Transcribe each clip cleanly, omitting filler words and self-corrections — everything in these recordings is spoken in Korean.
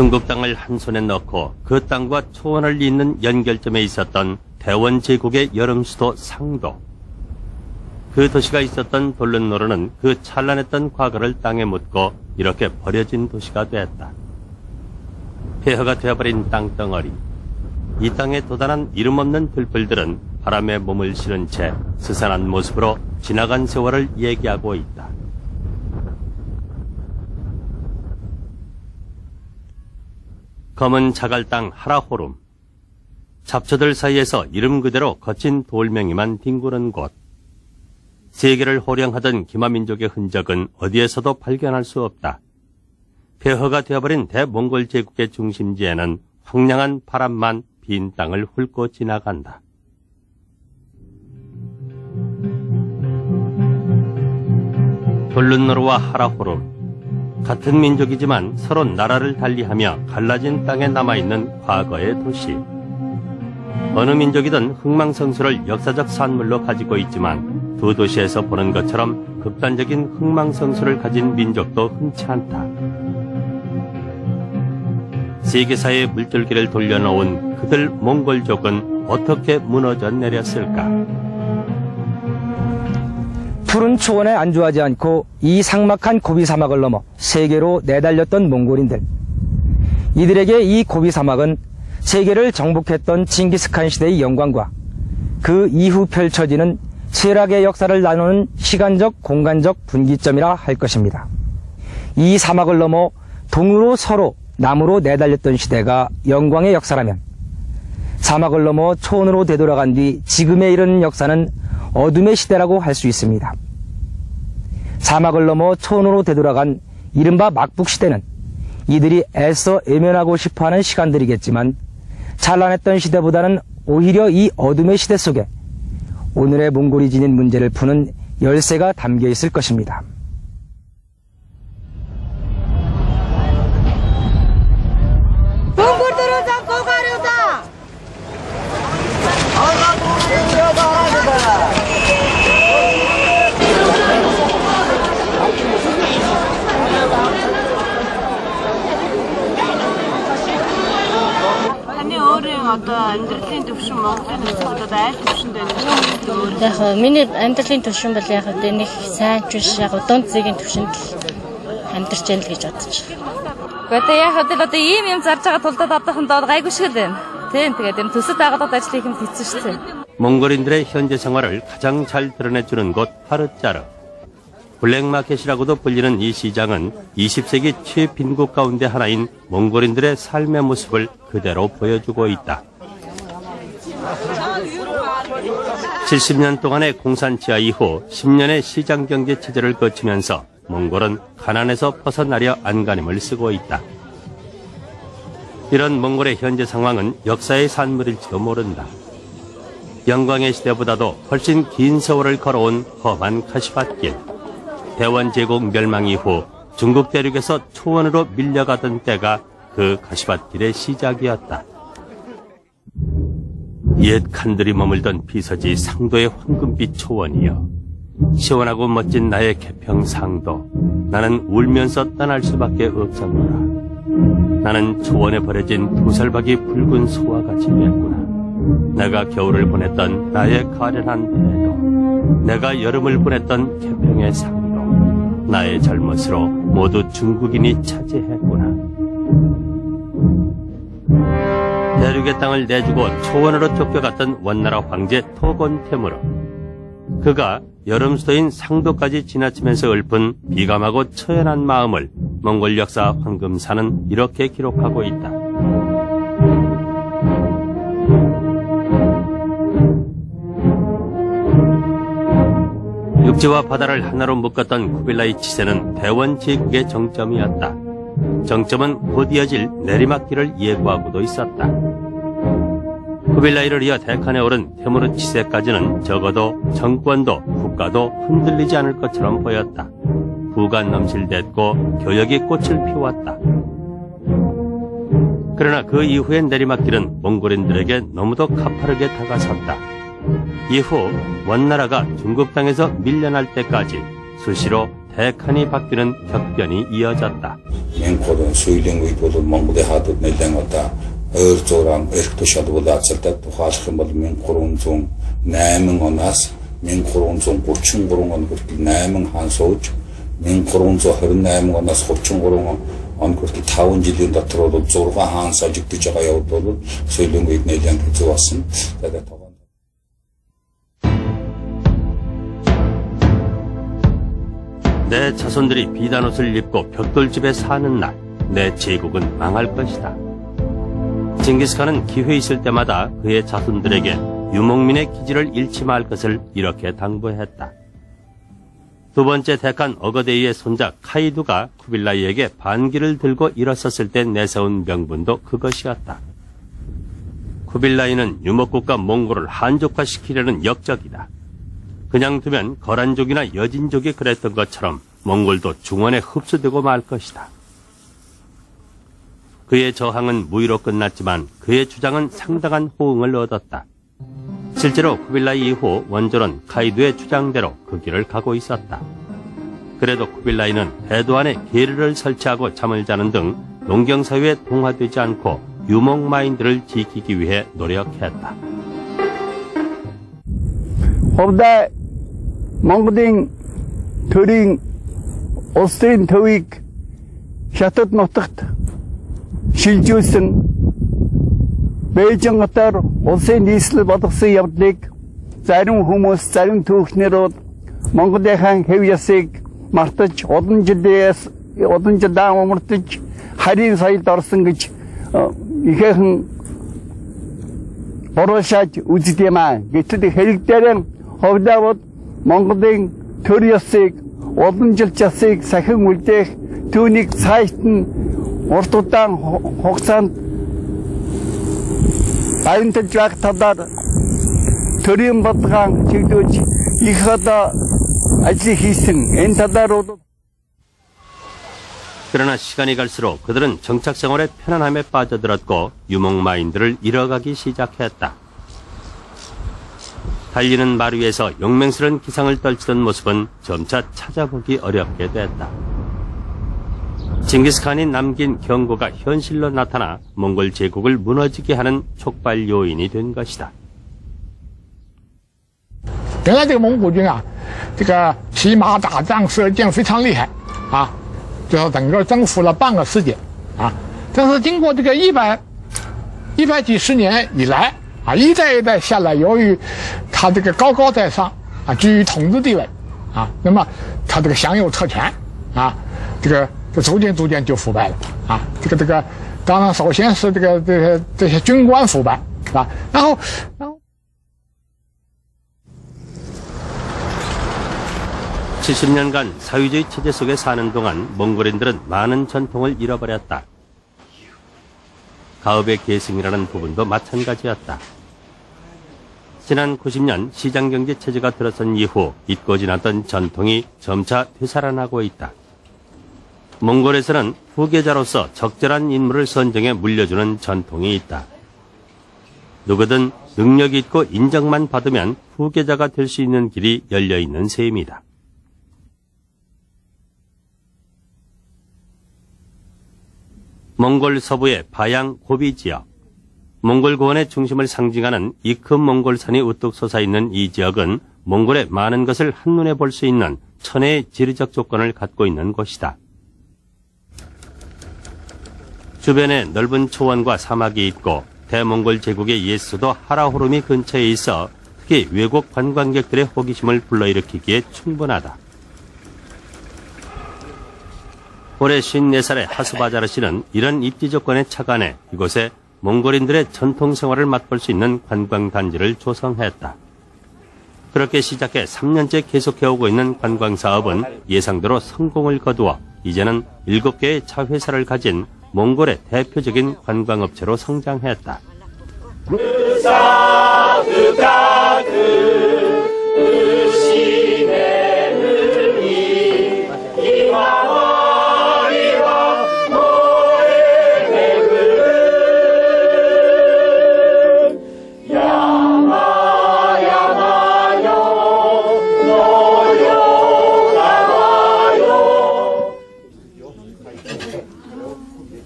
중국 땅을 한 손에 넣고 그 땅과 초원을 잇는 연결점에 있었던 대원 제국의 여름 수도 상도. 그 도시가 있었던 돌른노르는 그 찬란했던 과거를 땅에 묻고 이렇게 버려진 도시가 되었다. 폐허가 되어버린 땅덩어리. 이 땅에 도단한 이름 없는 들풀들은 바람에 몸을 실은 채 스산한 모습으로 지나간 세월을 얘기하고 있다. 검은 자갈 땅 하라호름. 잡초들 사이에서 이름 그대로 거친 돌멩이만 뒹구는 곳. 세계를 호령하던 기마민족의 흔적은 어디에서도 발견할 수 없다. 폐허가 되어버린 대몽골 제국의 중심지에는 황량한 바람만 빈 땅을 훑고 지나간다. 돌른노르와 하라호름. 같은 민족이지만 서로 나라를 달리하며 갈라진 땅에 남아있는 과거의 도시. 어느 민족이든 흥망성쇠를 역사적 산물로 가지고 있지만 두 도시에서 보는 것처럼 극단적인 흥망성쇠를 가진 민족도 흔치 않다. 세계사의 물줄기를 돌려놓은 그들 몽골족은 어떻게 무너져 내렸을까? 푸른 초원에 안주하지 않고 이 삭막한 고비 사막을 넘어 세계로 내달렸던 몽골인들. 이들에게 이 고비 사막은 세계를 정복했던 징기스칸 시대의 영광과 그 이후 펼쳐지는 쇠락의 역사를 나누는 시간적, 공간적 분기점이라 할 것입니다. 이 사막을 넘어 동으로 서로 남으로 내달렸던 시대가 영광의 역사라면 사막을 넘어 초원으로 되돌아간 뒤 지금에 이르는 역사는 어둠의 시대라고 할 수 있습니다. 사막을 넘어 초원으로 되돌아간 이른바 막북시대는 이들이 애써 외면하고 싶어하는 시간들이겠지만 찬란했던 시대보다는 오히려 이 어둠의 시대 속에 오늘의 몽골이 지닌 문제를 푸는 열쇠가 담겨 있을 것입니다. Яг миний амьдралын түвшин бол яг нэг сайн ч биш яг дунд зэгийн түвшинд амьдарч яана л гэж бодож байна. Одоо яг одоо ийм зарж байгаа тулд одоохондоо гайгүй шиг л байна. Тэгээд энэ төсөд дагалдаад ажил хийх юм хэцүү шүү дээ. 몽골인들의 현재 생활을 가장 잘 드러내주는 곳 하르짜르. 블랙마켓이라고도 불리는 이 시장은 20세기 최빈국 가운데 하나인 몽골인들의 삶의 모습을 그대로 보여주고 있다. 70년 동안의 공산치하 이후 10년의 시장경제 체제를 거치면서 몽골은 가난에서 벗어나려 안간힘을 쓰고 있다. 이런 몽골의 현재 상황은 역사의 산물일지도 모른다. 영광의 시대보다도 훨씬 긴 세월을 걸어온 험한 카시밭길. 대원 제국 멸망 이후 중국 대륙에서 초원으로 밀려가던 때가 그 가시밭길의 시작이었다. 옛 칸들이 머물던 비서지 상도의 황금빛 초원이여. 시원하고 멋진 나의 개평상도. 나는 울면서 떠날 수밖에 없었노라. 나는 초원에 버려진 두살박이 붉은 소와 같이 됐구나. 내가 겨울을 보냈던 나의 가련한 배도, 내가 여름을 보냈던 개평의 상도, 나의 잘못으로 모두 중국인이 차지했구나. 대륙의 땅을 내주고 초원으로 쫓겨갔던 원나라 황제 토곤 테무르. 그가 여름 수도인 상도까지 지나치면서 읊은 비감하고 처연한 마음을 몽골 역사 황금사는 이렇게 기록하고 있다. 육지와 바다를 하나로 묶었던 쿠빌라이 치세는 대원 제국의 정점이었다. 정점은 곧 이어질 내리막길을 예고하고도 있었다. 쿠빌라이를 이어 대칸에 오른 테무르 치세까지는 적어도 정권도 국가도 흔들리지 않을 것처럼 보였다. 부가 넘실댔고 교역이 꽃을 피웠다. 그러나 그 이후의 내리막길은 몽골인들에게 너무도 가파르게 다가섰다. 이후 원나라가 중국 땅에서 밀려날 때까지 수시로 대칸이 바뀌는 격변이 이어졌다. Менкодон сөйлеңгүй бол Монголын хадад нэлээд одоо өөр зураг эрх тушаад болоацалтай тухайлах юм бол 1308 оноос 1333 он хүртэл 8 хаан сууж 1328 оноос 33 он хүртэл 5 жилийн дотор бол 6 хаан сажигдж байгаа явдал бол сөйлэмгүй нэлээд хэцүү болсон. Тэгээд 내 자손들이 비단옷을 입고 벽돌집에 사는 날, 내 제국은 망할 것이다. 징기스칸은 기회 있을 때마다 그의 자손들에게 유목민의 기지를 잃지 말 것을 이렇게 당부했다. 두 번째 대칸 어거데이의 손자 카이두가 쿠빌라이에게 반기를 들고 일어섰을 때 내세운 명분도 그것이었다. 쿠빌라이는 유목국가 몽골을 한족화시키려는 역적이다. 그냥 두면 거란족이나 여진족이 그랬던 것처럼 몽골도 중원에 흡수되고 말 것이다. 그의 저항은 무의로 끝났지만 그의 주장은 상당한 호응을 얻었다. 실제로 쿠빌라이 이후 원조는 카이두의 주장대로 그 길을 가고 있었다. 그래도 쿠빌라이는 해도 안에 게르를 설치하고 잠을 자는 등 농경사회에 동화되지 않고 유목 마인드를 지키기 위해 노력했다. Хувьдаа Монголын төрийн улсын төвийг Хятад нутагт шилжүүлсэн Бээжин хотоор улсын нийслэл болгосон явдлыг зарим хүмүүс зарим түүхнэрүүд Монголынхаа хэв ясыг мартаж олон жилдээ умартаж харийн соёлд орсон гэж ихээхэн оруулшааж үздээмаа. Гэтэл хэрэгдээрээ хувьдаа Монголын төр ёсыг олон жил жасыг сахин үлдээх түүнийг цаашд нь урт удаан хугацаанд баянтаж байх талаар төрийн бодлогын чиглүүлж их одоо ажил хийсэн. Энэ талаар 그러나 시간이 갈수록 그들은 정착 생활의 편안함에 빠져들었고 유목 마인드를 잃어가기 시작했다. 달리는 말 위에서 용맹스러운 기상을 떨치던 모습은 점차 찾아보기 어렵게 됐다. 징기스칸이 남긴 경고가 현실로 나타나 몽골 제국을 무너지게 하는 촉발 요인이 된 것이다. 原来这个蒙古军啊，这个骑马打仗射箭非常厉害啊，就是整个征服了半个世界啊。但是经过这个100几十年以来啊，一代一代下来，由于他这个高高在上啊，居于统治地位啊，那么他这个享有特权啊，这个逐渐就腐败了啊。这个，当然首先是这些军官腐败啊，然后。 70년간 사회주의 체제 속에 사는 동안 몽골인들은 많은 전통을 잃어버렸다. 가업의 계승이라는 부분도 마찬가지였다. 지난 90년 시장경제 체제가 들어선 이후 잊고 지났던 전통이 점차 되살아나고 있다. 몽골에서는 후계자로서 적절한 인물을 선정해 물려주는 전통이 있다. 누구든 능력이 있고 인정만 받으면 후계자가 될 수 있는 길이 열려있는 셈이다. 몽골 서부의 바양 고비 지역. 몽골 고원의 중심을 상징하는 이 큰 몽골산이 우뚝 솟아있는 이 지역은 몽골의 많은 것을 한눈에 볼 수 있는 천혜의 지리적 조건을 갖고 있는 곳이다. 주변에 넓은 초원과 사막이 있고 대몽골 제국의 옛 수도 하라호름이 근처에 있어 특히 외국 관광객들의 호기심을 불러일으키기에 충분하다. 올해 54살의 하스바자르 씨는 이런 입지 조건에 착안해 이곳에 몽골인들의 전통 생활을 맛볼 수 있는 관광단지를 조성했다. 그렇게 시작해 3년째 계속해오고 있는 관광사업은 예상대로 성공을 거두어 이제는 7개의 차회사를 가진 몽골의 대표적인 관광업체로 성장했다.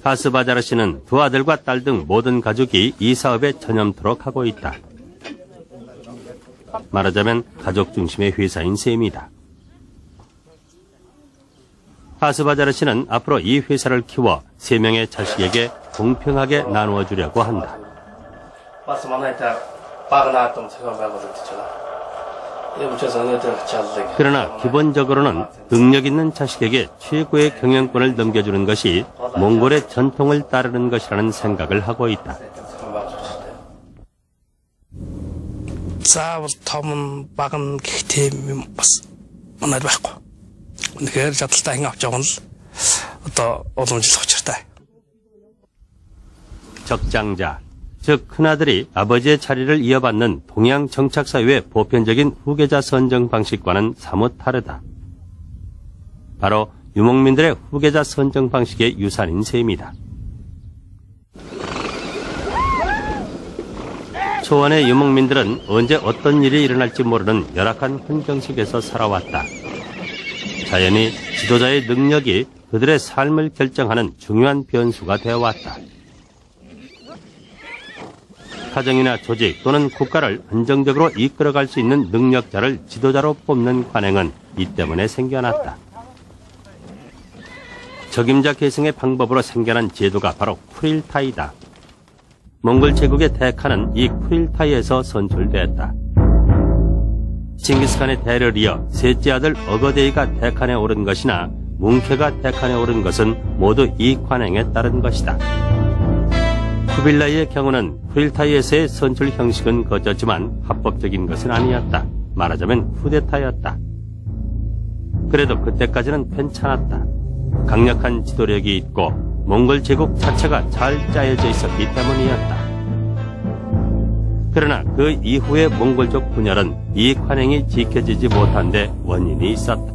하스바자르 씨는 두 아들과 딸 등 모든 가족이 이 사업에 전념토록 하고 있다. 말하자면 가족 중심의 회사인 셈이다. 하스바자르 씨는 앞으로 이 회사를 키워 3명의 자식에게 공평하게 나누어 주려고 한다. 그러나 기본적으로는 능력 있는 자식에게 최고의 경영권을 넘겨주는 것이 몽골의 전통을 따르는 것이라는 생각을 하고 있다. заавал том багна гэхдээ юм бас манайд байхгүй. Тэгэхээр чадaltaа хэн авч байгаа нь л одоо уламжлах учиртай. 적장자, 즉 큰아들이 아버지의 자리를 이어받는 동양 정착사회의 보편적인 후계자 선정 방식과는 사뭇 다르다. 바로 유목민들의 후계자 선정 방식의 유산인 셈이다. 초원의 유목민들은 언제 어떤 일이 일어날지 모르는 열악한 환경 속에서 살아왔다. 자연히 지도자의 능력이 그들의 삶을 결정하는 중요한 변수가 되어왔다. 가정이나 조직 또는 국가를 안정적으로 이끌어갈 수 있는 능력자를 지도자로 뽑는 관행은 이 때문에 생겨났다. 적임자 계승의 방법으로 생겨난 제도가 바로 쿠릴타이다. 몽골 제국의 대카는 이 쿠릴타이에서 선출됐다. 징기스칸의 대를 이어 셋째 아들 어거데이가 대칸에 오른 것이나 뭉케가 대칸에 오른 것은 모두 이 관행에 따른 것이다. 쿠빌라이의 경우는 쿠릴타이에서의 선출 형식은 거쳤지만 합법적인 것은 아니었다. 말하자면 쿠데타였다. 그래도 그때까지는 괜찮았다. 강력한 지도력이 있고 몽골 제국 자체가 잘 짜여져 있었기 때문이었다. 그러나 그 이후의 몽골족 분열은 이 관행이 지켜지지 못한 데 원인이 있었다.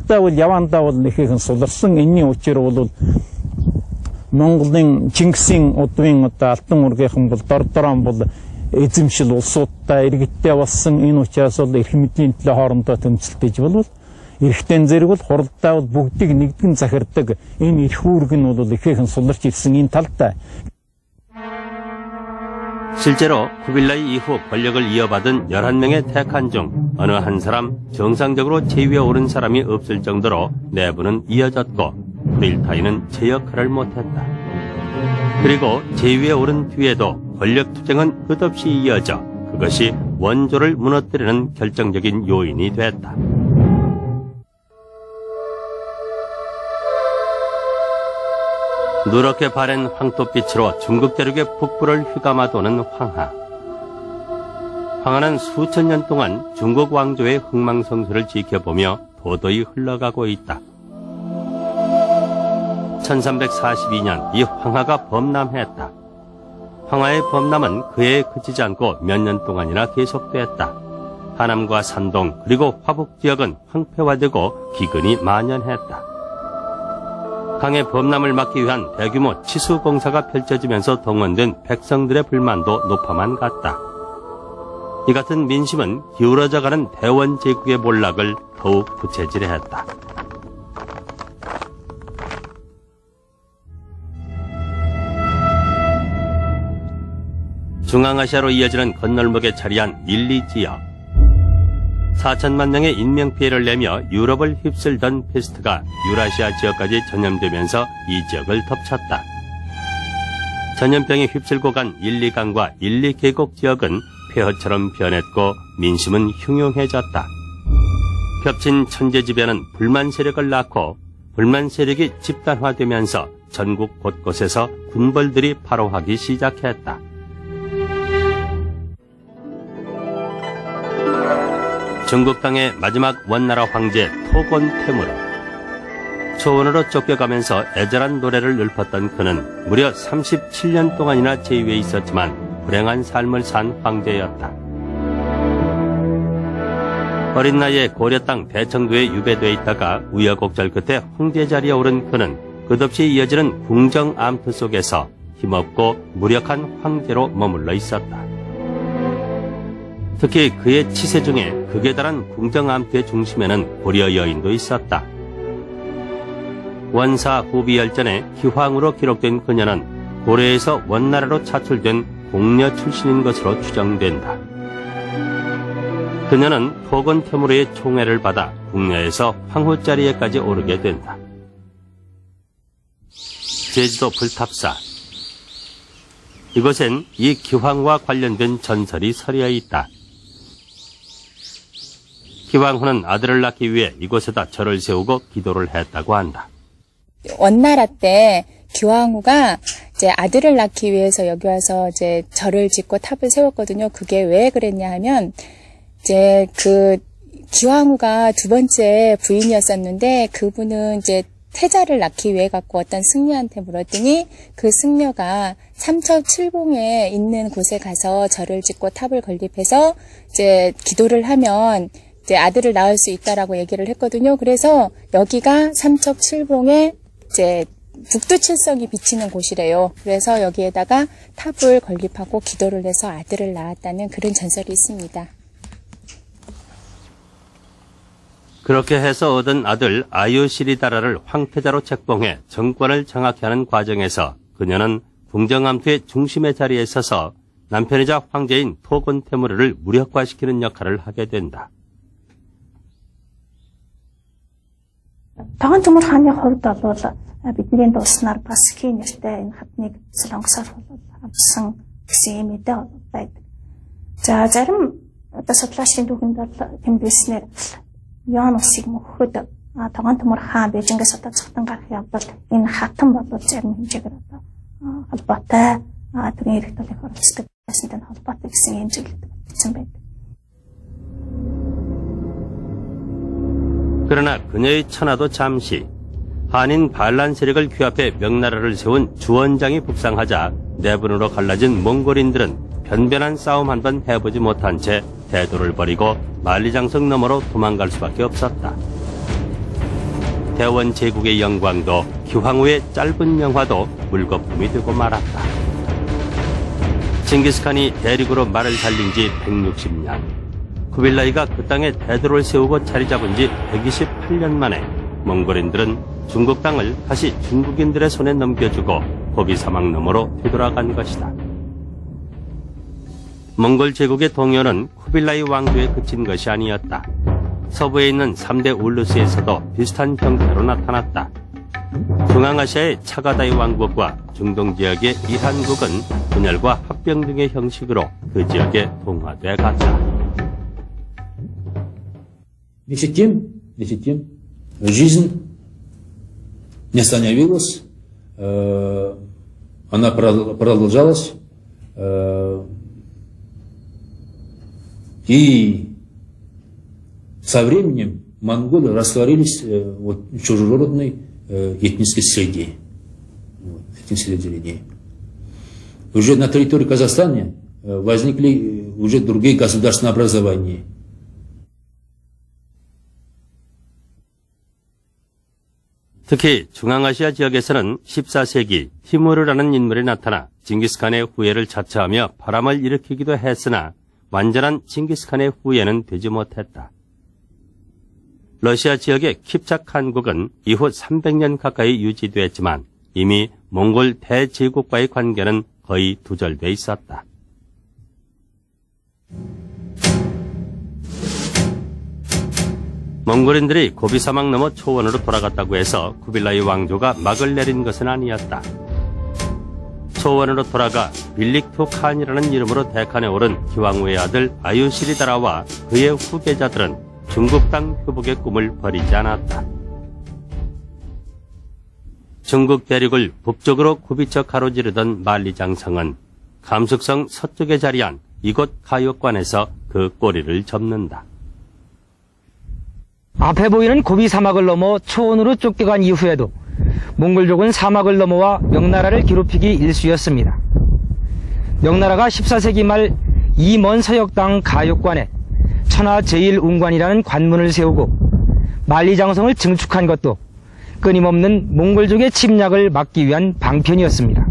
Тэгвэл явандаа бол нэхийхэн суларсан энэний учир бол Монголын Чингисийн удмын алтан ургийнхан бол дордорон бол эзэмшил улсуудтай иргэдтэй болсон энэ учраас бол эрх мэдлийн төлөө хоорондоо тэмцэлтэж болвол эрхтэн зэрэг бол хуралдаа бол бүгдийг нэгдэн захирдаг энэ эрх үүрэг нь бол ихээхэн суларч ирсэн энэ талтай. 실제로 쿠빌라이 이후 권력을 이어받은 11명의 택한 중 어느 한 사람 정상적으로 제위에 오른 사람이 없을 정도로 내부는 이어졌고 쿠릴타이는 제 역할을 못했다. 그리고 제위에 오른 뒤에도 권력 투쟁은 끝없이 이어져 그것이 원조를 무너뜨리는 결정적인 요인이 됐다. 누렇게 바랜 황토빛으로 중국 대륙의 북부를 휘감아 도는 황하. 황하는 수천 년 동안 중국 왕조의 흥망성쇠를 지켜보며 도도히 흘러가고 있다. 1342년 이 황하가 범람했다. 황하의 범람은 그에 그치지 않고 몇 년 동안이나 계속됐다. 하남과 산동 그리고 화북 지역은 황폐화되고 기근이 만연했다. 황의 범람을 막기 위한 대규모 치수 공사가 펼쳐지면서 동원된 백성들의 불만도 높아만 갔다. 이 같은 민심은 기울어져가는 대원 제국의 몰락을 더욱 부채질했다. 중앙아시아로 이어지는 건널목에 자리한 일리 지역. 4천만 명의 인명피해를 내며 유럽을 휩쓸던 페스트가 유라시아 지역까지 전염되면서 이 지역을 덮쳤다. 전염병이 휩쓸고 간 일리강과 일리계곡 지역은 폐허처럼 변했고 민심은 흉흉해졌다. 겹친 천재지변은 불만 세력을 낳고 불만 세력이 집단화되면서 전국 곳곳에서 군벌들이 발호하기 시작했다. 중국 땅의 마지막 원나라 황제 토곤 테무르. 초원으로 쫓겨가면서 애절한 노래를 읊었던 그는 무려 37년 동안이나 제위에 있었지만 불행한 삶을 산 황제였다. 어린 나이에 고려 땅 대청도에 유배돼 있다가 우여곡절 끝에 황제 자리에 오른 그는 끝없이 이어지는 궁정 암투 속에서 힘없고 무력한 황제로 머물러 있었다. 특히 그의 치세 중에 극에 달한 궁정 암투의 중심에는 고려 여인도 있었다. 원사 후비열전의 기황으로 기록된 그녀는 고려에서 원나라로 차출된 공녀 출신인 것으로 추정된다. 그녀는 토건 테무르의 총애를 받아 궁녀에서 황후 자리에까지 오르게 된다. 제주도 불탑사. 이곳엔 이 기황과 관련된 전설이 서려 있다. 기황후는 아들을 낳기 위해 이곳에다 절을 세우고 기도를 했다고 한다. 원나라 때 기황후가 이제 아들을 낳기 위해서 여기 와서 이제 절을 짓고 탑을 세웠거든요. 그게 왜 그랬냐 하면 이제 그 기황후가 두 번째 부인이었었는데 그분은 이제 태자를 낳기 위해 갖고 어떤 승려한테 물었더니 그 승려가 삼척칠봉에 있는 곳에 가서 절을 짓고 탑을 건립해서 이제 기도를 하면 이제 아들을 낳을 수 있다라고 얘기를 했거든요. 그래서 여기가 삼척칠봉에 이제 북두칠성이 비치는 곳이래요. 그래서 여기에다가 탑을 건립하고 기도를 해서 아들을 낳았다는 그런 전설이 있습니다. 그렇게 해서 얻은 아들 아유시리다라를 황태자로 책봉해 정권을 장악해 하는 과정에서 그녀는 궁정암투의 중심의 자리에 서서 남편이자 황제인 토건 테무르를 무력화시키는 역할을 하게 된다. Тогон Төмөр хааны хувьд бол бидний дууснаар бас хий нэртэй энэ хатныг солонгосоор авсан гэсэн юм мэдээ байдаг. За зарим одоо судлаачдын түүхэнд бол тэмдэглэснээр Яон усыг мөхөд Тогон Төмөр хаан Бээжингээс одоо цогтон гарах явдал энэ хатан бол зарим хэмжээгээр одоо холбоотой төрийн эрх төлөв оролцдог байсантай холбоотой гэсэн юм зүйлүүд бичсэн байдаг. 그러나 그녀의 천하도 잠시 한인 반란 세력을 규합해 명나라를 세운 주원장이 북상하자 내분으로 갈라진 몽골인들은 변변한 싸움 한 번 해보지 못한 채 대도를 버리고 만리장성 너머로 도망갈 수밖에 없었다. 대원 제국의 영광도 기황후의 짧은 영화도 물거품이 되고 말았다. 징기스칸이 대륙으로 말을 달린 지 160년. 쿠빌라이가 그 땅에 대도를 세우고 자리 잡은 지 128년 만에 몽골인들은 중국 땅을 다시 중국인들의 손에 넘겨주고 고비 사막 너머로 되돌아간 것이다. 몽골 제국의 동요는 쿠빌라이 왕조에 그친 것이 아니었다. 서부에 있는 3대 울루스에서도 비슷한 형태로 나타났다. 중앙아시아의 차가다이 왕국과 중동 지역의 이한국은 분열과 합병 등의 형식으로 그 지역에 동화돼 갔다. Вместе тем, жизнь не остановилась, она продолжалась, и со временем монголы растворились в чужеродной этнической среде. Уже на территории Казахстана возникли уже другие государственные образования. 특히 중앙아시아 지역에서는 14세기 티무르라는 인물이 나타나 징기스칸의 후예를 자처하며 바람을 일으키기도 했으나 완전한 징기스칸의 후예는 되지 못했다. 러시아 지역의 킵착 한국은 이후 300년 가까이 유지되었지만 이미 몽골 대제국과의 관계는 거의 두절돼 있었다. 몽골인들이 고비 사막 넘어 초원으로 돌아갔다고 해서 쿠빌라이 왕조가 막을 내린 것은 아니었다. 초원으로 돌아가 빌릭투 칸이라는 이름으로 대칸에 오른 기왕후의 아들 아유시리다라와 그의 후계자들은 중국 땅 회복의 꿈을 버리지 않았다. 중국 대륙을 북쪽으로 굽이쳐 가로지르던 만리장성은 감숙성 서쪽에 자리한 이곳 가역관에서 그 꼬리를 접는다. 앞에 보이는 고비 사막을 넘어 초원으로 쫓겨간 이후에도 몽골족은 사막을 넘어와 명나라를 괴롭히기 일쑤였습니다. 명나라가 14세기 말 이 먼 서역 땅 가역관에 천하 제1운관이라는 관문을 세우고 만리장성을 증축한 것도 끊임없는 몽골족의 침략을 막기 위한 방편이었습니다.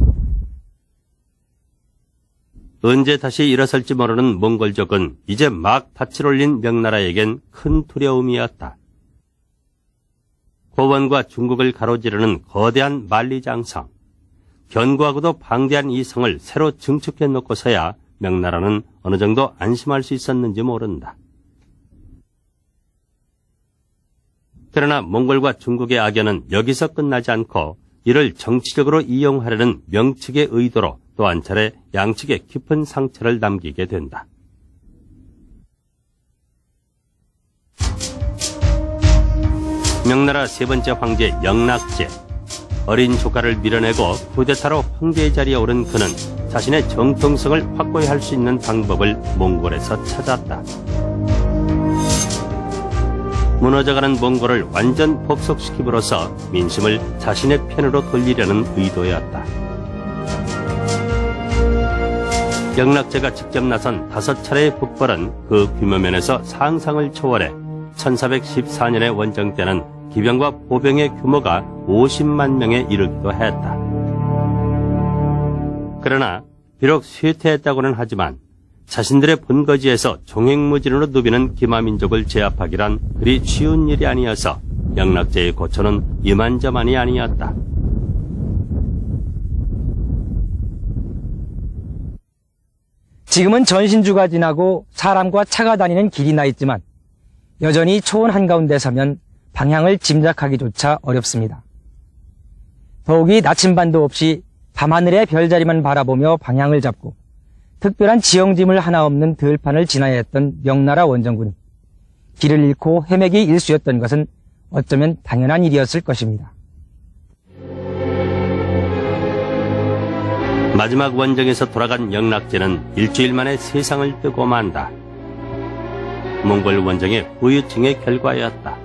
언제 다시 일어설지 모르는 몽골족은 이제 막 닻을 올린 명나라에겐 큰 두려움이었다. 고원과 중국을 가로지르는 거대한 만리장성. 견고하고도 방대한 이 성을 새로 증축해 놓고서야 명나라는 어느 정도 안심할 수 있었는지 모른다. 그러나 몽골과 중국의 악연은 여기서 끝나지 않고 이를 정치적으로 이용하려는 명측의 의도로 또 한 차례 양측에 깊은 상처를 남기게 된다. 명나라 세 번째 황제 영락제. 어린 조카를 밀어내고 쿠데타로 황제의 자리에 오른 그는 자신의 정통성을 확고히 할 수 있는 방법을 몽골에서 찾았다. 무너져가는 몽골을 완전 복속시킴으로써 민심을 자신의 편으로 돌리려는 의도였다. 영락제가 직접 나선 5차례의 북벌은 그 규모면에서 상상을 초월해 1414년의 원정 때는 기병과 보병의 규모가 50만 명에 이르기도 했다. 그러나 비록 쇠퇴했다고는 하지만 자신들의 본거지에서 종횡무진으로 누비는 기마민족을 제압하기란 그리 쉬운 일이 아니어서 영락제의 고초는 이만저만이 아니었다. 지금은 전신주가 지나고 사람과 차가 다니는 길이 나 있지만 여전히 초원 한가운데 서면 방향을 짐작하기조차 어렵습니다. 더욱이 나침반도 없이 밤하늘의 별자리만 바라보며 방향을 잡고 특별한 지형짐을 하나 없는 들판을 지나야 했던 명나라 원정군이 길을 잃고 헤매기 일쑤였던 것은 어쩌면 당연한 일이었을 것입니다. 마지막 원정에서 돌아간 영락제는 일주일 만에 세상을 뜨고 만다. 몽골 원정의 후유증의 결과였다.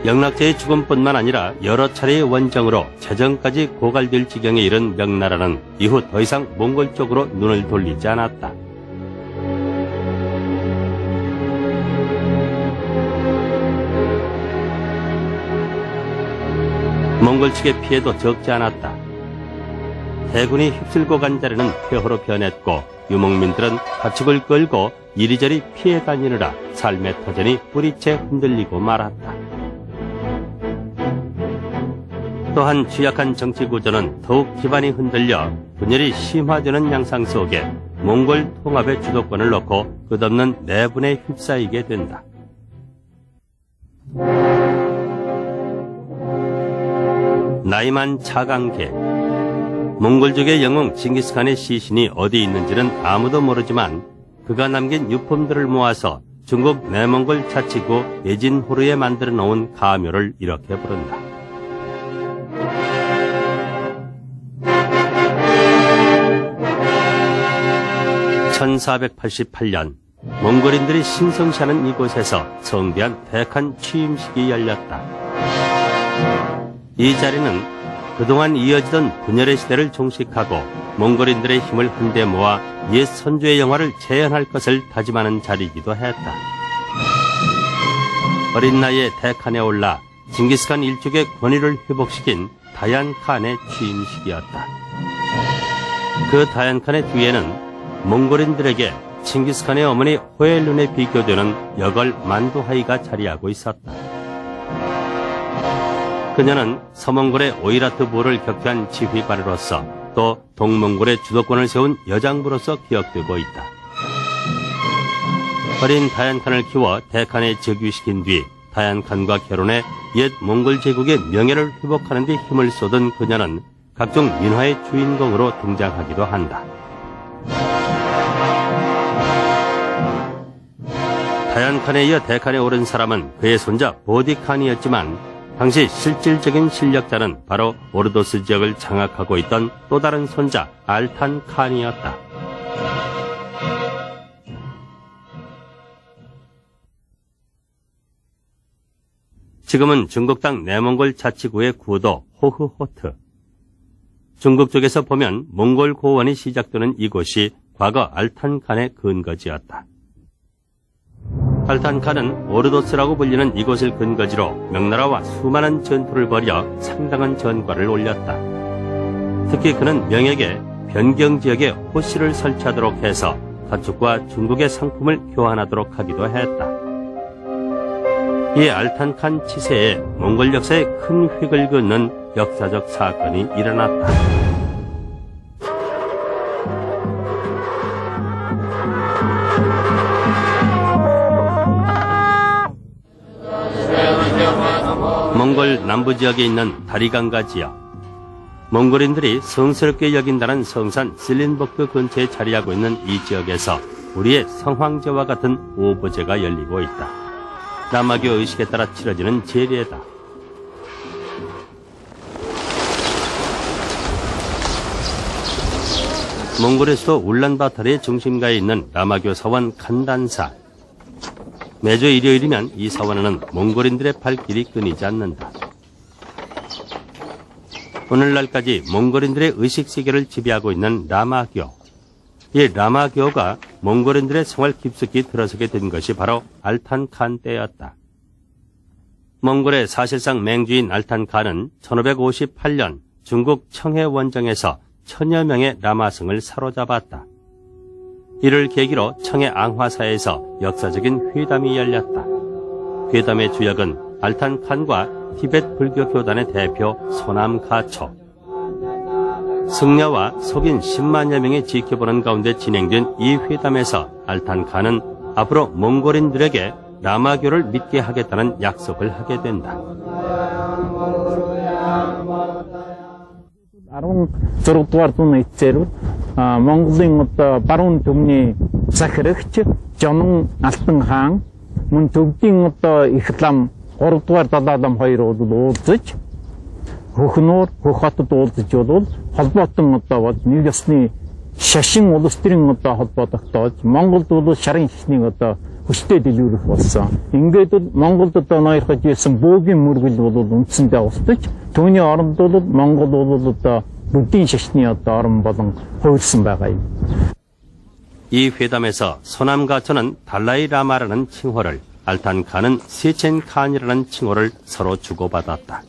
영락제의 죽음뿐만 아니라 여러 차례의 원정으로 재정까지 고갈될 지경에 이른 명나라는 이후 더 이상 몽골 쪽으로 눈을 돌리지 않았다. 몽골 측의 피해도 적지 않았다. 대군이 휩쓸고 간 자리는 폐허로 변했고 유목민들은 가축을 끌고 이리저리 피해 다니느라 삶의 터전이 뿌리채 흔들리고 말았다. 또한 취약한 정치 구조는 더욱 기반이 흔들려 분열이 심화되는 양상 속에 몽골 통합의 주도권을 놓고 끝없는 내분에 휩싸이게 된다. 나이만 차강계. 몽골족의 영웅 징기스칸의 시신이 어디 있는지는 아무도 모르지만 그가 남긴 유품들을 모아서 중국 내몽골 자치구 예진호르에 만들어 놓은 가묘를 이렇게 부른다. (1488년) 몽골인들이 신성시하는 이곳에서 성대한 대칸 취임식이 열렸다. 이 자리는 그동안 이어지던 분열의 시대를 종식하고 몽골인들의 힘을 한데 모아 옛 선조의 영화를 재현할 것을 다짐하는 자리이기도 했다. 어린 나이에 대칸에 올라 징기스칸 일족의 권위를 회복시킨 다얀칸의 취임식이었다. 그 다얀칸의 뒤에는 몽골인들에게 징기스칸의 어머니 호엘룬에 비교되는 여걸 만두하이가 자리하고 있었다. 그녀는 서몽골의 오이라트 부를 격퇴한 지휘관으로서 또 동몽골의 주도권을 세운 여장부로서 기억되고 있다. 어린 다얀칸을 키워 대칸에 즉위시킨 뒤 다얀칸과 결혼해 옛 몽골 제국의 명예를 회복하는 데 힘을 쏟은 그녀는 각종 민화의 주인공으로 등장하기도 한다. 다얀칸에 이어 대칸에 오른 사람은 그의 손자 보디칸이었지만 당시 실질적인 실력자는 바로 오르도스 지역을 장악하고 있던 또 다른 손자 알탄칸이었다. 지금은 중국 땅 내몽골 자치구의 구도 호흐호트. 중국 쪽에서 보면 몽골 고원이 시작되는 이곳이 과거 알탄칸의 근거지였다. 알탄칸은 오르도스라고 불리는 이곳을 근거지로 명나라와 수많은 전투를 벌여 상당한 전과를 올렸다. 특히 그는 명에게 변경지역에 호씨를 설치하도록 해서 가축과 중국의 상품을 교환하도록 하기도 했다. 이 알탄칸 치세에 몽골 역사에 큰 획을 그는 역사적 사건이 일어났다. 몽골 남부 지역에 있는 다리강가 지역. 몽골인들이 성스럽게 여긴다는 성산 실린버크 근처에 자리하고 있는 이 지역에서 우리의 성황제와 같은 오보제가 열리고 있다. 라마교 의식에 따라 치러지는 제례다. 몽골의 수도 울란바토르의 중심가에 있는 라마교 사원 칸단사. 매주 일요일이면 이 사원에는 몽골인들의 발길이 끊이지 않는다. 오늘날까지 몽골인들의 의식세계를 지배하고 있는 라마교. 이 라마교가 몽골인들의 생활 깊숙이 들어서게 된 것이 바로 알탄칸 때였다. 몽골의 사실상 맹주인 알탄칸은 1558년 중국 청해 원정에서 1000여 명의 라마승을 사로잡았다. 이를 계기로 청해 앙화사에서 역사적인 회담이 열렸다. 회담의 주역은 알탄칸과 티베트 불교 교단의 대표 소남가초. 승려와 속인 10만여 명이 지켜보는 가운데 진행된 이 회담에서 알탄칸은 앞으로 몽골인들에게 라마교를 믿게 하겠다는 약속을 하게 된다. Зургдугаар эцээрүүд Монголын одоо баруун түмний захирагч Жонон Алтан хаан мөн төвдийн одоо их лам 3 дугаар далаа лам хоёр бол уулзаж хөхнөр хөх хотод уулзаж бол холбоотон одоо бол нэг ёсны шашин улс төрийн одоо холбоо тогтоож Монголд бол шарын шашныг одоо хүчтэй дэлгэрүүлэх болсон. Ингээд бол Монголд одоо ноёрхож байсан бөөгийн мөргөл бол үндсэндээ устж түүний оронд бол Монгол бол одоо буддийн шашны одоо орон болон хувирсан байгаа юм. 이 회담에서 소남가초는 달라이 라마라는 칭호를, 알탄칸은 세첸칸이라는 칭호를 서로 주고받았다.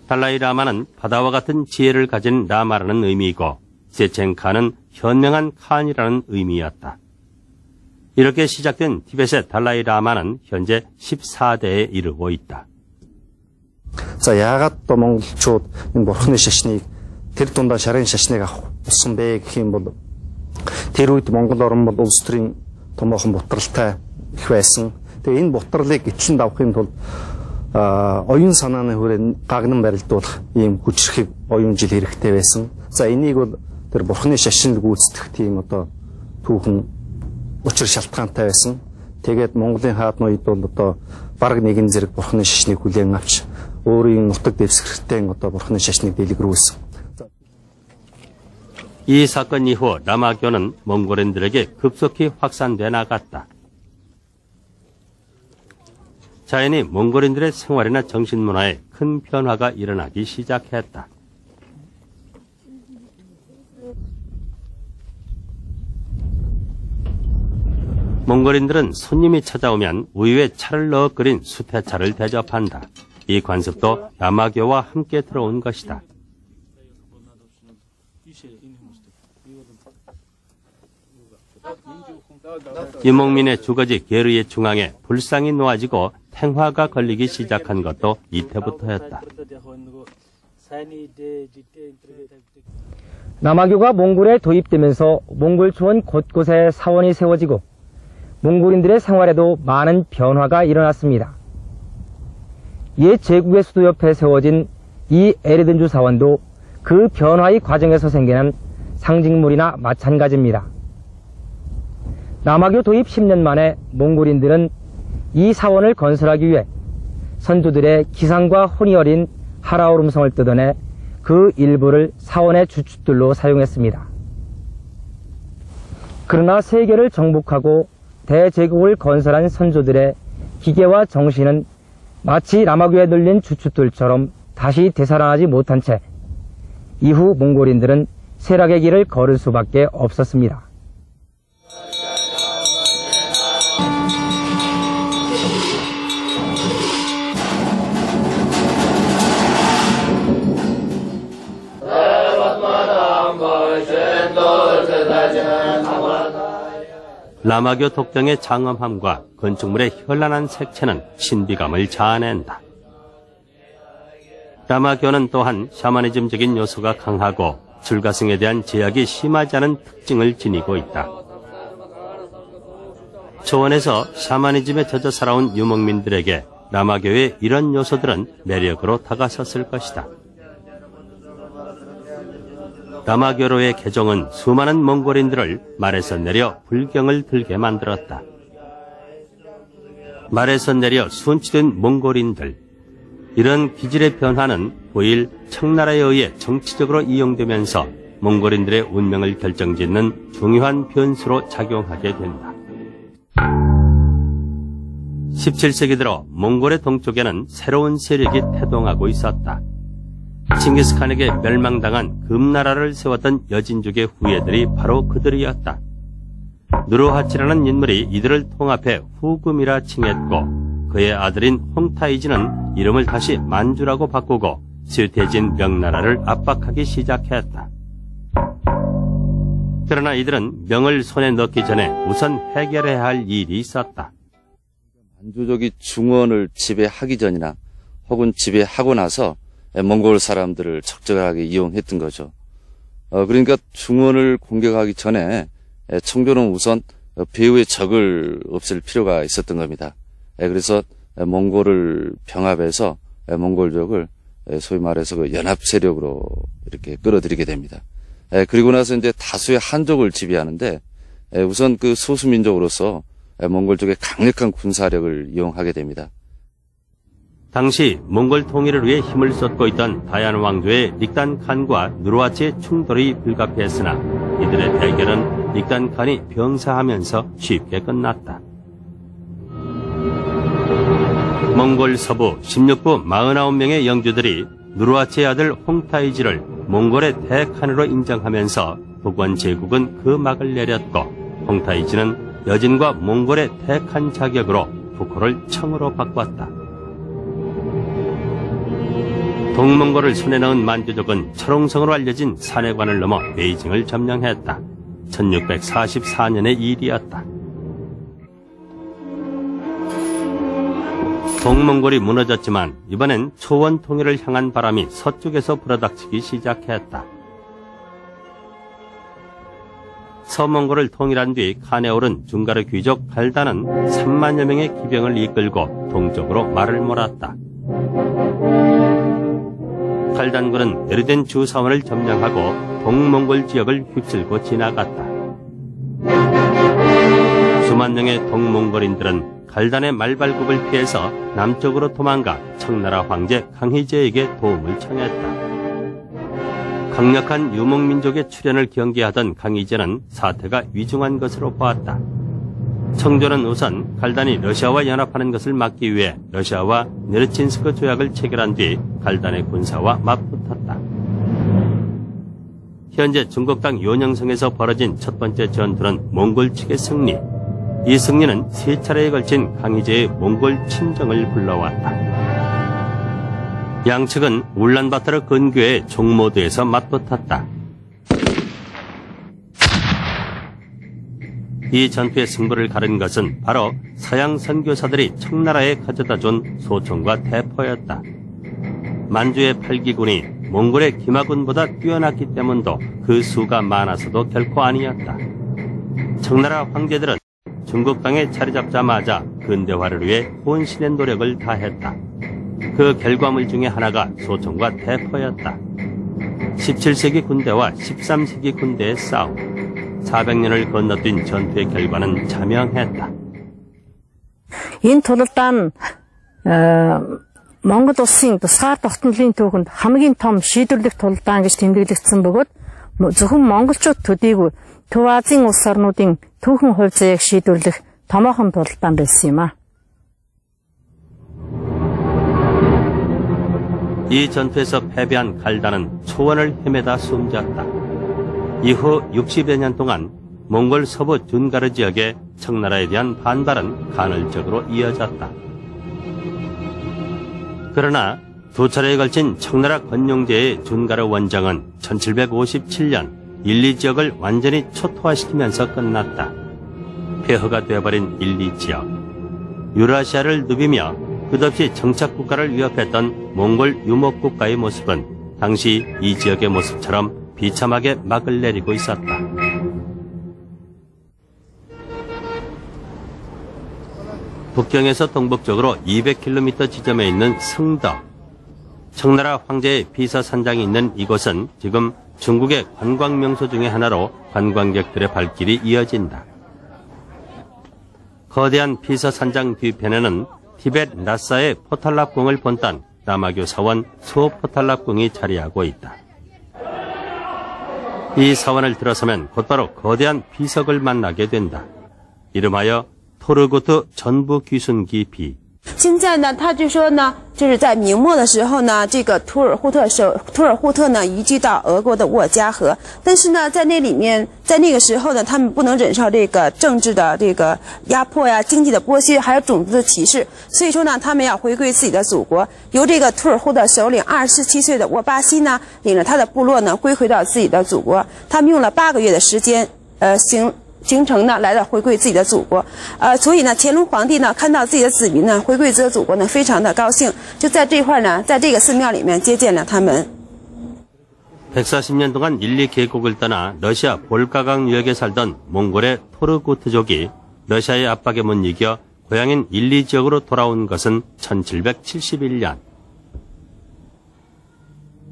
달라이 라마는 바다와 같은 지혜를 가진 라마라는 의미이고 세첸칸은 현명한 칸이라는 의미였다. 이렇게 시작된 티벳의 달라이 라마는 현재 14대에 이르고 있다. За яагаад одоо монголчууд энэ бурхны шашныг тэр дундаа шарын шашныг авах болсон бэ гэх юм бол тэр үед Монгол орн бол улс төрийн томоохон бутралтай их байсан. Тэгээ энэ бутралыг этлэнд авахын тулд оюун санааны хүрээ гагнан барилдуулах ийм хүчрхэг оюун жил хэрэгтэй байсан. За энийг бол тэр бурхны шашныг гүйцэтгэх тийм одоо түүхэн учир шалтгаантай байсан. Тэгээд Монголын хаадны үед бол одоо бараг нэгэн зэрэг бурхны шашныг хүлээн авч өөрийн нутаг дэвсгэртэй одоо бурхны шашныг дэлгэрүүлсэн. 이 사건 이후 라마교는 몽골인들에게 급속히 확산돼 나갔다. 자연히 몽골인들의 생활이나 정신문화에 큰 변화가 일어나기 시작했다. 몽골인들은 손님이 찾아오면 우유에 차를 넣어 끓인 수태차를 대접한다. 이 관습도 라마교와 함께 들어온 것이다. 유목민의 주거지 게르의 중앙에 불상이 놓아지고 탱화가 걸리기 시작한 것도 이때부터였다. 라마교가 몽골에 도입되면서 몽골 초원 곳곳에 사원이 세워지고 몽골인들의 생활에도 많은 변화가 일어났습니다. 옛 제국의 수도 옆에 세워진 이 에르든주 사원도 그 변화의 과정에서 생기는 상징물이나 마찬가지입니다. 라마교 도입 10년 만에 몽골인들은 이 사원을 건설하기 위해 선조들의 기상과 혼이 어린 하라오름성을 뜯어내 그 일부를 사원의 주춧들로 사용했습니다. 그러나 세계를 정복하고 대제국을 건설한 선조들의 기계와 정신은 마치 라마교에 늘린 주춧들처럼 다시 되살아나지 못한 채 이후 몽골인들은 쇠락의 길을 걸을 수밖에 없었습니다. 라마교 독경의 장엄함과 건축물의 현란한 색채는 신비감을 자아낸다. 라마교는 또한 샤머니즘적인 요소가 강하고 줄가승에 대한 제약이 심하지 않은 특징을 지니고 있다. 초원에서 샤머니즘에 젖어 살아온 유목민들에게 라마교의 이런 요소들은 매력으로 다가섰을 것이다. 라마교로의 개종은 수많은 몽골인들을 말에서 내려 불경을 들게 만들었다. 말에서 내려 순치된 몽골인들. 이런 기질의 변화는 고일 청나라에 의해 정치적으로 이용되면서 몽골인들의 운명을 결정짓는 중요한 변수로 작용하게 된다. 17세기 들어 몽골의 동쪽에는 새로운 세력이 태동하고 있었다. 칭기스칸에게 멸망당한 금나라를 세웠던 여진족의 후예들이 바로 그들이었다. 누르하치라는 인물이 이들을 통합해 후금이라 칭했고 그의 아들인 홍타이지는 이름을 다시 만주라고 바꾸고 쇠퇴진 명나라를 압박하기 시작했다. 그러나 이들은 명을 손에 넣기 전에 우선 해결해야 할 일이 있었다. 만주족이 중원을 지배하기 전이나 혹은 지배하고 나서 몽골 사람들을 적절하게 이용했던 거죠. 그러니까 중원을 공격하기 전에 청조는 우선 배후의 적을 없앨 필요가 있었던 겁니다. 그래서 몽골을 병합해서 몽골족을 소위 말해서 그 연합 세력으로 이렇게 끌어들이게 됩니다. 그리고 나서 이제 다수의 한족을 지배하는데 우선 그 소수민족으로서 몽골족의 강력한 군사력을 이용하게 됩니다. 당시 몽골 통일을 위해 힘을 쏟고 있던 다얀 왕조의 릭단 칸과 누르하치의 충돌이 불가피했으나 이들의 대결은 릭단 칸이 병사하면서 쉽게 끝났다. 몽골 서부 16부 49명의 영주들이 누르하치의 아들 홍타이지를 몽골의 대칸으로 인정하면서 북원 제국은 그 막을 내렸고 홍타이지는 여진과 몽골의 대칸 자격으로 북호를 청으로 바꿨다. 동몽골을 손에 넣은 만주족은 철옹성으로 알려진 산해관을 넘어 베이징을 점령했다. 1644년의 일이었다. 동몽골이 무너졌지만 이번엔 초원 통일을 향한 바람이 서쪽에서 불어닥치기 시작했다. 서몽골을 통일한 뒤 칸에 오른 중가르 귀족 칼단은 3만여 명의 기병을 이끌고 동쪽으로 말을 몰았다. 칼단군은 에르덴 주사원을 점령하고 동몽골 지역을 휩쓸고 지나갔다. 수만 명의 동몽골인들은 칼단의 말발굽을 피해서 남쪽으로 도망가 청나라 황제 강희제에게 도움을 청했다. 강력한 유목민족의 출현을 경계하던 강희제는 사태가 위중한 것으로 보았다. 청조는 우선 칼단이 러시아와 연합하는 것을 막기 위해 러시아와 네르친스크 조약을 체결한 뒤 칼단의 군사와 맞붙었다. 현재 중국당 요녕성에서 벌어진 첫 번째 전투는 몽골 측의 승리. 이 승리는 3차례에 걸친 강희제의 몽골 침정을 불러왔다. 양측은 울란바토르 근교의 종모드에서 맞붙었다. 이 전투의 승부를 가른 것은 바로 서양 선교사들이 청나라에 가져다준 소총과 대포였다. 만주의 팔기군이 몽골의 기마군보다 뛰어났기 때문도 그 수가 많아서도 결코 아니었다. 청나라 황제들은 중국 땅에 자리 잡자마자 근대화를 위해 혼신의 노력을 다했다. 그 결과물 중에 하나가 소총과 대포였다. 17세기 군대와 13세기 군대의 싸움. 400년을 건너뛴 전투의 결과는 자명했다. Энэ тулалдаа нь Монгол улсын тусгаар тогтнолын түүхэнд хамгийн том шийдвэрлэх тулалдаа гэж тэмдэглэгдсэн бөгөөд зөвхөн монголчууд төдийгүй Төв Азийн улс орнуудын түүхэн хувь заяаг шийдвэрлэх томоохон тулалдаа байсан юм а. 이 전투에서 패배한 칼단은 초원을 헤매다 숨졌다. 이후 60여 년 동안 몽골 서부 준가르 지역의 청나라에 대한 반발은 간헐적으로 이어졌다. 그러나 두 차례에 걸친 청나라 건용제의 준가르 원정은 1757년 1, 2지역을 완전히 초토화시키면서 끝났다. 폐허가 되어버린 일리 지역. 유라시아를 누비며 끝없이 정착국가를 위협했던 몽골 유목국가의 모습은 당시 이 지역의 모습처럼 비참하게 막을 내리고 있었다. 북경에서 동북쪽으로 200km 지점에 있는 승덕. 청나라 황제의 비서산장이 있는 이곳은 지금 중국의 관광 명소 중의 하나로 관광객들의 발길이 이어진다. 거대한 비서산장 뒤편에는 티벳 라사의 포탈랍궁을 본딴 남아교 사원 수호포탈랍궁이 자리하고 있다. 이 사원을 들어서면 곧바로 거대한 비석을 만나게 된다. 이름하여 토르구트 전부 귀순기 비. 现在呢，他就说呢，就是在明末的时候呢，这个图尔扈特呢移居到俄国的沃加河，但是呢，在那里面，在那个时候呢，他们不能忍受这个政治的这个压迫呀、经济的剥削，还有种族的歧视，所以说呢，他们要回归自己的祖国。由这个图尔扈的首领27岁的沃巴西呢，领着他的部落呢归回到自己的祖国。他们用了8个月的时间，行程呢，来到回归自己的祖国，所以呢，乾隆皇帝呢看到自己的子民呢回归自己的祖国呢，非常的高兴，就在这块呢，在这个寺庙里面接见了他们。 140년 동안 일리 계곡을 떠나 러시아 볼가강 유역에 살던 몽골의 토르구트족이 러시아의 압박에 못 이겨 고향인 일리 지역으로 돌아온 것은 1771년.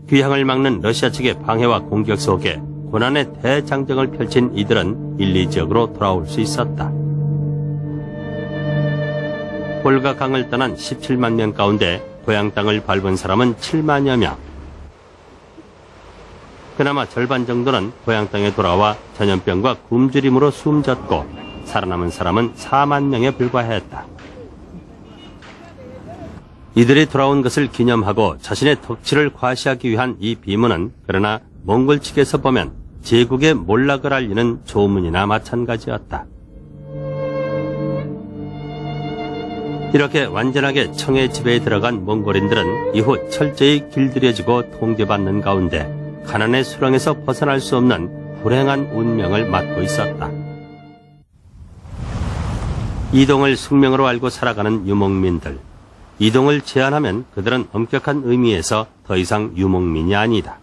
귀향을 막는 러시아 측의 방해와 공격 속에 고난의 대장정을 펼친 이들은 일리 지역으로 돌아올 수 있었다. 볼가강을 떠난 17만 명 가운데 고향 땅을 밟은 사람은 7만여 명. 그나마 절반 정도는 고향 땅에 돌아와 전염병과 굶주림으로 숨졌고 살아남은 사람은 4만 명에 불과했다. 이들이 돌아온 것을 기념하고 자신의 덕치를 과시하기 위한 이 비문은 그러나 몽골 측에서 보면 제국의 몰락을 알리는 조문이나 마찬가지였다. 이렇게 완전하게 청의 지배에 들어간 몽골인들은 이후 철저히 길들여지고 통제받는 가운데 가난의 수렁에서 벗어날 수 없는 불행한 운명을 맞고 있었다. 이동을 숙명으로 알고 살아가는 유목민들. 이동을 제한하면 그들은 엄격한 의미에서 더 이상 유목민이 아니다.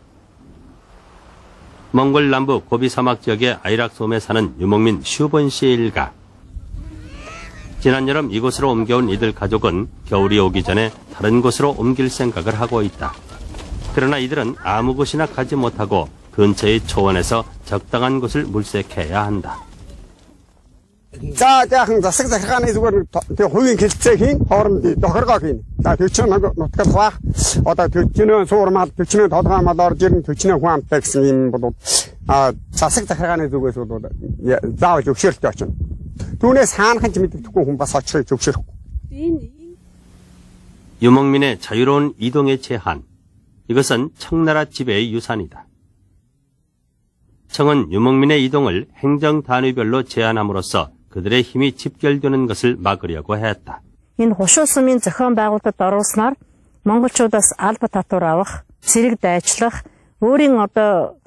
몽골 남부 고비 사막 지역의 아이락솜에 사는 유목민 슈본 씨의 일가. 지난 여름 이곳으로 옮겨온 이들 가족은 겨울이 오기 전에 다른 곳으로 옮길 생각을 하고 있다. 그러나 이들은 아무 곳이나 가지 못하고 근처의 초원에서 적당한 곳을 물색해야 한다. За яахан засаг захиргааны зүгээр тэг хувийн хэлцээ хийн хооронд тохиргоо хийн. За төчнөө нутгад баах одоо төчнөө суурмал төчнөө толгоомал орж ирэн төчнөө хүн амтай гэсэн юм бол засаг захиргааны зүгээс бол заавал зөвшөөрөлтөй очно. Түүнээс хаанхан ч мэддэхгүй хүн бас очихыг зөвшөөрөхгүй. 유목민의 자유로운 이동의 제한. 이것은 청나라 지배의 유산이다. 청은 유목민의 이동을 행정 단위별로 제한함으로써 그들의 힘이 집결되는 것을 막으려고 했다. Энэ хушуу сумын зохион байгуулалтад оруулснаар монголчуудаас алба татвар авах, цэрэг дайчлах, өөрийн одоо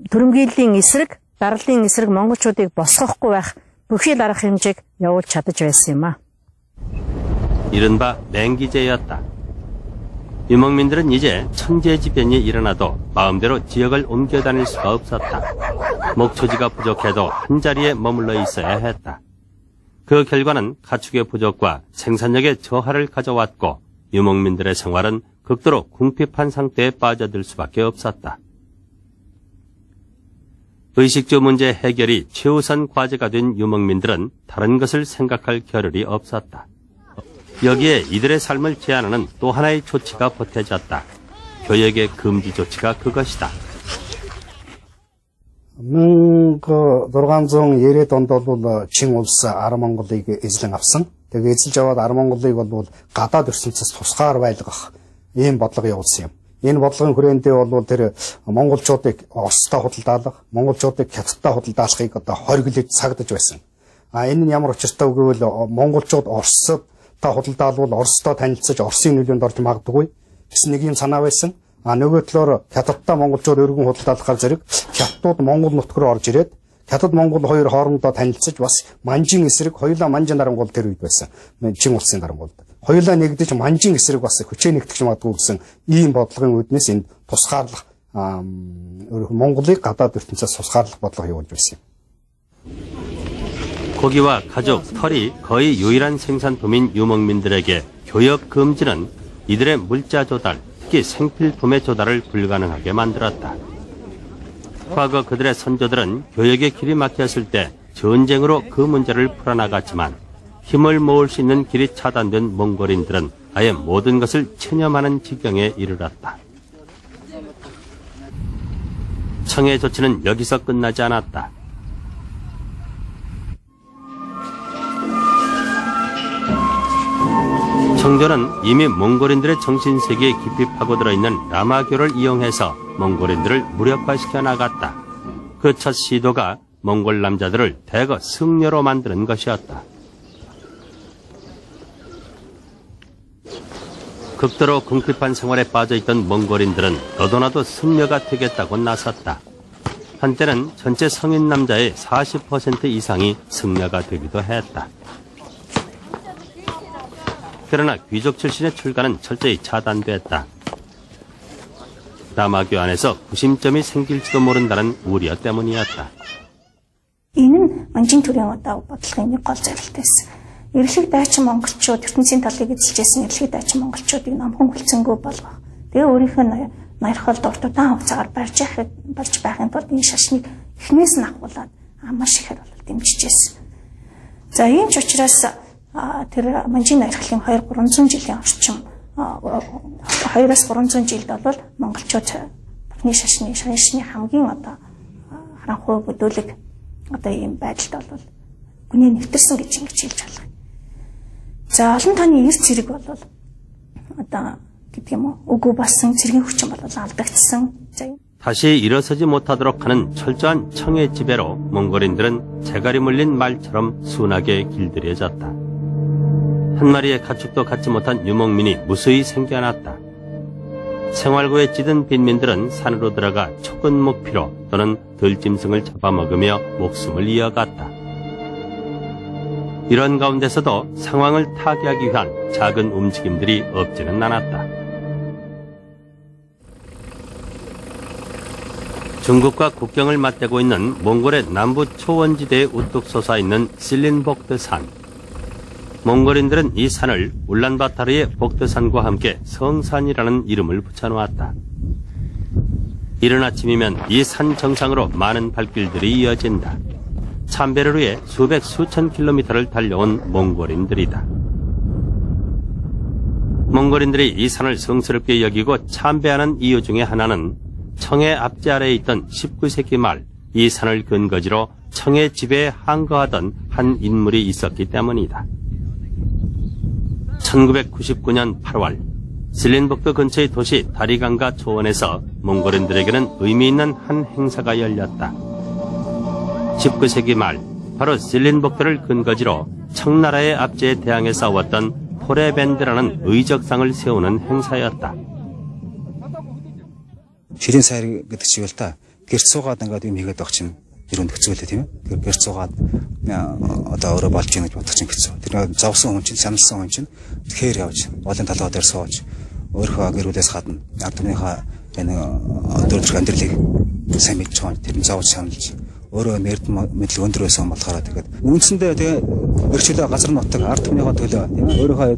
төрөмгийллийн эсрэг, даргалын эсрэг монголчуудыг босгохгүй байх бүхий л арга хэмжээг явуулж чадаж байсан юм а. 이른바 맹기제였다. 유목민들은 이제 천재지변이 일어나도 마음대로 지역을 옮겨 다닐 수가 없었다. 목초지가 부족해도 한자리에 머물러 있어야 했다. 그 결과는 가축의 부족과 생산력의 저하를 가져왔고 유목민들의 생활은 극도로 궁핍한 상태에 빠져들 수밖에 없었다. 의식주 문제 해결이 최우선 과제가 된 유목민들은 다른 것을 생각할 겨를이 없었다. 여기에 이들의 삶을 제한하는 또 하나의 조치가 보태졌다. 교역의 금지 조치가 그것이다. 1690-д онд бол Чин улс Ар Монголыг эзлэн авсан. Тэгээ эзэлж аваад Ар Монголыг бол гадаад ертөнцөөс тусгаар байлгах ийм бодлого явуулсан юм. Энэ бодлогын хүрээндээ бол тэр монголчуудыг Оростой худалдаалах, монголчуудыг Хятадтай худалдаалахыг одоо хориглож сагдаж байсан. Энэ нь ямар учиртай вэ гэвэл монголчууд Оросд та худалдаалвал Оростой танилцаж Оросын нөлөөнд орж магадгүй гэсэн нэг юм санаа байсан. Нөгөө талаар Хятадтай монголчууд өргөн худалдаалахаар зэрэг Хятадууд Монгол нутг руу орж ирээд Хятад Монгол хоёр хоорондоо танилцж бас манжин эсрэг хоёулаа манжин дарангуул тэр үед байсан. Чин улсын дарангуул. Хоёулаа нэгдэж манжин эсрэг бас хүчээ нэгтгэж магадгүй гэсэн ийм бодлогын үүднээс энд тусгаарлах Монголыг гадаад ертөнцөөс тусгаарлах бодлого явуулж байсан юм. 고기와 가죽, 털이 거의 유일한 생산품인 유목민들에게 교역 금지는 이들의 물자 조달, 특히 생필품의 조달을 불가능하게 만들었다. 과거 그들의 선조들은 교역의 길이 막혔을 때 전쟁으로 그 문제를 풀어나갔지만 힘을 모을 수 있는 길이 차단된 몽골인들은 아예 모든 것을 체념하는 지경에 이르렀다. 청의 조치는 여기서 끝나지 않았다. 청조는 이미 몽골인들의 정신세계에 깊이 파고들어 있는 라마교를 이용해서 몽골인들을 무력화시켜 나갔다. 그 첫 시도가 몽골 남자들을 대거 승려로 만드는 것이었다. 극도로 궁핍한 생활에 빠져있던 몽골인들은 너도나도 승려가 되겠다고 나섰다. 한때는 전체 성인 남자의 40% 이상이 승려가 되기도 했다. 그러나 귀족 출신의 출가는 철저히 차단됐다. 라마교 안에서 구심점이 생길지도 모른다는 우려 때문이었다. Энэ манжин төрийн одоо бодлогын нэг гол зорилтойсэн. Эрхлэг дайчин монголчууд ертөнцийн талыг эзэлжсэн эрхлэг дайчин монголчуудыг намхан хүлцэнгүй болгох. Тэгээ өөрийнх нь ноёрхол дуртудаан хугацаагаар барьж байхын тулд энэ шашныг эхнээс нь агуулад маш ихээр дэмжижсэн. За ийм ч учраас тэр манжин ноёрхлын 200-300 жилийн орчим 2-300 жилд бол монголчууд бурхны шашны хамгийн одоо харанхуй бүдүүлэг одоо ийм байдалд бол гүний нэвтэрсэн гэж ингэж хэлж байна. За олон тооны эрс зэрэг бол одоо гэдэг юм уу үгүй болсон цэргийн хүчин бол алдагдсан. 다시 일어서지 못하도록 하는 철저한 청의 지배로 몽골인들은 재갈이 물린 말처럼 순하게 길들여졌다. 한 마리의 가축도 갖지 못한 유목민이 무수히 생겨났다. 생활고에 찌든 빈민들은 산으로 들어가 촉은 목피로 또는 들짐승을 잡아먹으며 목숨을 이어갔다. 이런 가운데서도 상황을 타개하기 위한 작은 움직임들이 없지는 않았다. 중국과 국경을 맞대고 있는 몽골의 남부 초원지대에 우뚝 솟아있는 실린복드 산. 몽골인들은 이 산을 울란바타르의 복드산과 함께 성산이라는 이름을 붙여놓았다. 이른 아침이면 이 산 정상으로 많은 발길들이 이어진다. 참배를 위해 수천 킬로미터를 달려온 몽골인들이다. 몽골인들이 이 산을 성스럽게 여기고 참배하는 이유 중에 하나는 청의 앞지 아래에 있던 19세기 말 이 산을 근거지로 청의 지배에 항거하던 한 인물이 있었기 때문이다. 1999년 8월 실린복드 근처의 도시 다리강가 초원에서 몽골인들에게는 의미 있는 한 행사가 열렸다. 19세기 말 바로 실린복드를 근거지로 청나라의 압제에 대항해 싸웠던 포레밴드라는 의적상을 세우는 행사였다. Ширин сайр гэдэг чигээр та гэрч суугаад ингээд юм хийгээд байгаа чинь ерөөнд хэцүүлээ тийм ээ. Гэрч суугаад одоо өөрөө болж ийн гэж бодох чинь хэцүү. Тэр зовсон хүн чинь саналсан хүн чинь тэгэхээр явж олон талгаа дээр сууж өөрөө гэрүүдээс гадна ард түмнийхээ энэ өдөр амьдралыг сайн мэдж байгаа. Тэр нь зовж саналж өөрөө мэдл өндөр байсан болохоор тэгээд үндсэндээ тэгээ гэрчлээ газар нутаг ард түмнийхээ төлөө тийм ээ. Өөрийнхөө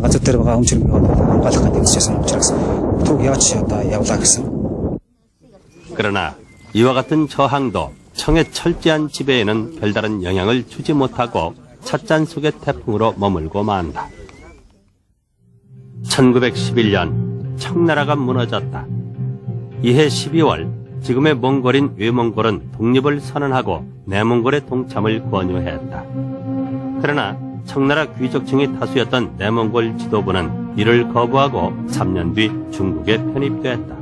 газар дээр байгаа хүн чирмийг хамгаалах гэдэг зүйлсэн учраас түг яаж одоо явлаа гэсэн. 그러나 이와 같은 저항도 청의 철저한 지배에는 별다른 영향을 주지 못하고 찻잔 속의 태풍으로 머물고 만다. 1911년 청나라가 무너졌다. 이해 12월 지금의 몽골인 외몽골은 독립을 선언하고 내몽골의 동참을 권유했다. 그러나 청나라 귀족층이 다수였던 내몽골 지도부는 이를 거부하고 3년 뒤 중국에 편입됐다.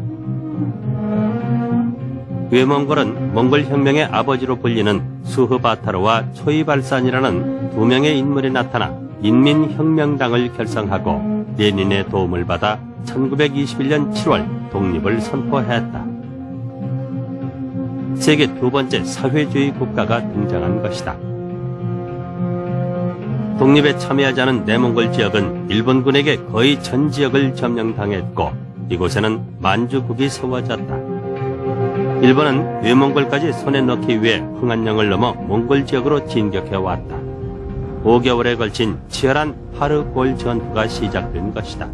외몽골은 몽골 혁명의 아버지로 불리는 수흐바타르와 초이발산이라는 두 명의 인물이 나타나 인민혁명당을 결성하고 레닌의 도움을 받아 1921년 7월 독립을 선포했다. 세계 두 번째 사회주의 국가가 등장한 것이다. 독립에 참여하지 않은 내몽골 지역은 일본군에게 거의 전 지역을 점령당했고 이곳에는 만주국이 세워졌다. 일본은 외몽골까지 손에 넣기 위해 흥한령을 넘어 몽골 지역으로 진격해왔다. 5개월에 걸친 치열한 하르골 전투가 시작된 것이다.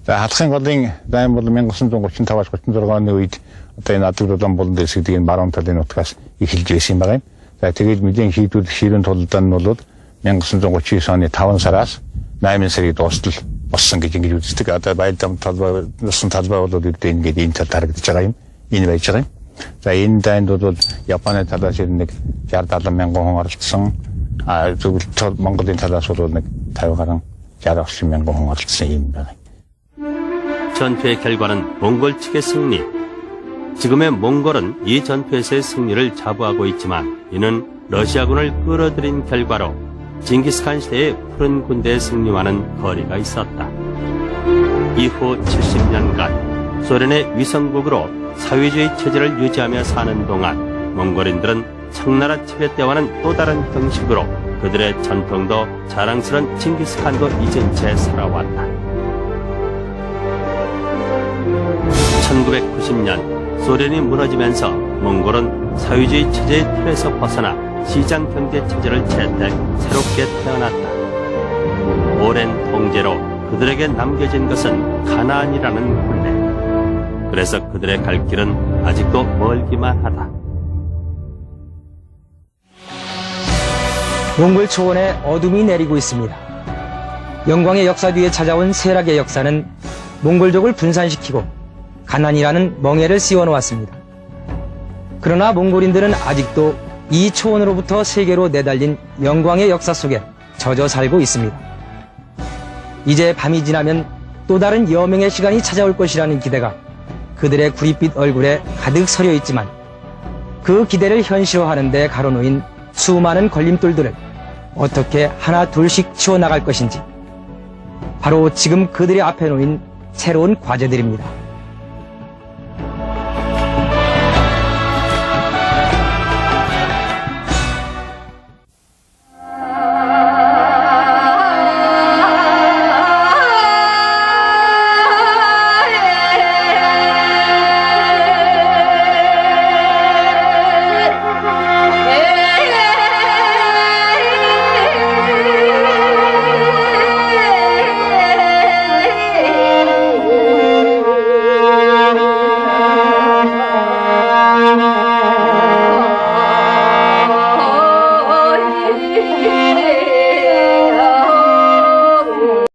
Халахын голын зайн бол 1935-аас 36 оны үед одоо энэ Адугдолон болон дэс гэдэг энэ баруун талын нутгаас эхэлж ирсэн байгаа юм. За тэгээд мэдээ хийдүүд ширэн тулдаан нь бол 1939 оны 5 сараас 8 сарын дуустал болсон гэж ингэж үздэг. Одоо баялдам талбай, нусан талбай бол үүдээ ингээд энэ талд харагдаж байгаа юм. Энэ байж байгаа юм. За энэ дайнд бол Японы талаас нэг 60-70 мянган хүн оролцсон. Зөвхөн Монголын талаас бол нэг 50 гаруй 60 мянган хүн оролцсон юм байна. 전투의 결과는 몽골 측의 승리. 지금의 몽골은 이 전투에서의 승리를 자부하고 있지만 이는 러시아군을 끌어들인 결과로 징기스칸 시대의 푸른 군대의 승리와는 거리가 있었다. 이후 70년간 소련의 위성국으로 사회주의 체제를 유지하며 사는 동안 몽골인들은 청나라 티베트 때와는 또 다른 형식으로 그들의 전통도 자랑스러운 징기스칸도 잊은 채 살아왔다. 1990년 소련이 무너지면서 몽골은 사회주의 체제의 틀에서 벗어나 시장 경제 체제를 채택 새롭게 태어났다. 오랜 통제로 그들에게 남겨진 것은 가나안이라는 굴레. 그래서 그들의 갈 길은 아직도 멀기만 하다. 몽골 초원에 어둠이 내리고 있습니다. 영광의 역사 뒤에 찾아온 세락의 역사는 몽골족을 분산시키고 가난이라는 멍해를 씌워놓았습니다. 그러나 몽골인들은 아직도 이 초원으로부터 세계로 내달린 영광의 역사 속에 젖어 살고 있습니다. 이제 밤이 지나면 또 다른 여명의 시간이 찾아올 것이라는 기대가 그들의 구릿빛 얼굴에 가득 서려 있지만 그 기대를 현실화하는 데 가로놓인 수많은 걸림돌들을 어떻게 하나 둘씩 치워나갈 것인지 바로 지금 그들의 앞에 놓인 새로운 과제들입니다.